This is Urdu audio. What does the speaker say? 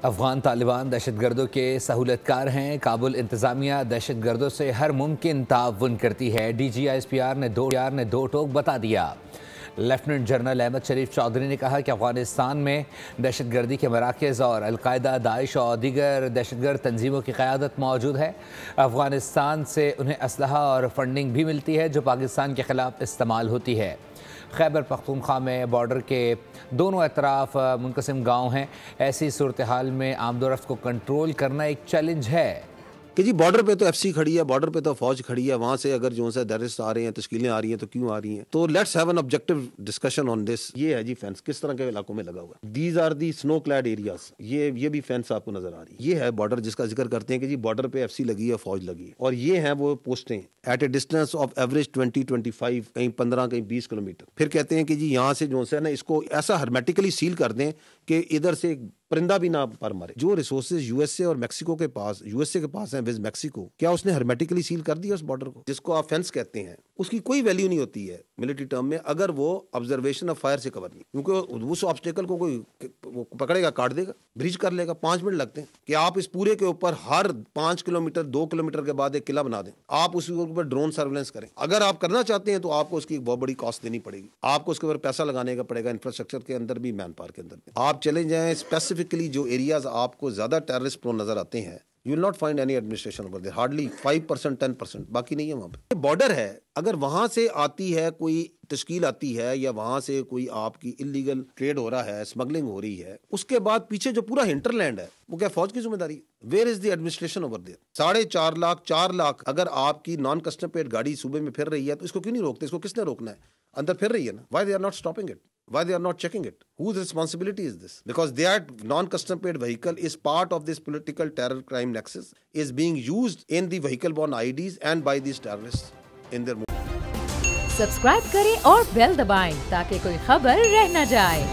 افغان طالبان دہشت گردوں کے سہولت کار ہیں۔ کابل انتظامیہ دہشت گردوں سے ہر ممکن تعاون کرتی ہے۔ D G I S P R نے دو ٹوک بتا دیا۔ لیفٹیننٹ جنرل احمد شریف چودھری نے کہا کہ افغانستان میں دہشت گردی کے مراکز اور القاعدہ، داعش اور دیگر دہشت گرد تنظیموں کی قیادت موجود ہے۔ افغانستان سے انہیں اسلحہ اور فنڈنگ بھی ملتی ہے جو پاکستان کے خلاف استعمال ہوتی ہے۔ خیبر پختونخوا میں بارڈر کے دونوں اطراف منقسم گاؤں ہیں۔ ایسی صورتحال میں آمد و رفت کو کنٹرول کرنا ایک چیلنج ہے کہ جی بارڈر پہ تو ایف سی کھڑی ہے، بارڈر پہ تو فوج کھڑی ہے، وہاں سے اگر جو ہے ٹیررسٹ آ رہے ہیں، تشکیلیں آ رہی ہیں تو کیوں آ رہی ہیں؟ تو let's have an objective discussion on this. یہ ہے جی فینس کس طرح کے علاقوں میں لگا ہوا ہے۔ دیز آر دی سنو کلیڈ ایریاز۔ یہ بھی فینس آپ کو نظر آ رہی ہے۔ یہ ہے بارڈر جس کا ذکر کرتے ہیں کہ جی بارڈر پہ ایف سی لگی ہے، فوج لگی ہے، اور یہ ہیں وہ پوسٹیں at a distance of average 20-25، کہیں 15، کہیں 20 کلومیٹر۔ پھر کہتے ہیں کہ جی یہاں سے جو ہے نا اس کو ایسا ہرمیٹیکلی سیل کر دیں کہ ادھر سے پرندہ بھی نہ پر مارے۔ جو ریسورسز یو ایس اے اور میکسیکو کے پاس، یو ایس اے کے پاس ہیں وز میکسیکو، کیا اس نے ہرمیٹیکلی سیل کر دیا اس بارڈر کو؟ جس کو آپ فینس کہتے ہیں اس کی کوئی ویلیو نہیں ہوتی ہے ملٹری ٹرم میں اگر وہ آبزرویشن آف فائر سے کور نہیں، کیونکہ اس آبسٹیکل کو کوئی پکڑے گا، کاٹ دے گا، بریچ کر لے گا۔ 5 منٹ لگتے ہیں کہ آپ اس پورے کے اوپر ہر 5 کلومیٹر 2 کلومیٹر کے بعد ایک قلعہ بنا دیں، آپ اس کے اوپر ڈرون سرویلنس کریں۔ اگر آپ کرنا چاہتے ہیں تو آپ کو اس کی بہت بڑی کاسٹ دینی پڑے گی، آپ کو اس کے اوپر پیسہ لگانے کا پڑے گا، انفراسٹرکچر کے اندر بھی، مین پاور کے اندر بھی۔ آپ چلے جائیں اسپیسیفکلی جو ایریاز آپ کو زیادہ ٹیررسٹ پرون نظر آتے ہیں، you will not find any administration over there, hardly 5%, 10%، باقی نہیں ہے وہاں پہ۔ بارڈر ہے، اگر وہاں سے آتی ہے کوئی تشکیل آتی ہے یا وہاں سے کوئی آپ کی انلیگل ٹریڈ ہو رہا ہے، اسمگلنگ ہو رہی ہے، اس کے بعد پیچھے جو پورا ہنٹر لینڈ ہے وہ کیا فوج کی ذمہ داری ہے؟ Where is the administration over there? 4.5 lakh 4 lakh اگر آپ کی نان کسٹم پیڈ گاڑی صوبے میں پھر رہی ہے تو اس کو کیوں نہیں روکتے؟ اس کو کس نے روکنا ہے؟ اندر پھر رہی ہے نا۔ Why they are not stopping it? Why they are not checking it? Whose responsibility is this? Because their non-custom paid vehicle is part of this political terror crime nexus, is being used in the vehicle-borne IDs and by these terrorists in their movement. Subscribe کریں اور بیل دبائیں تاکہ کوئی خبر رہ نہ جائے۔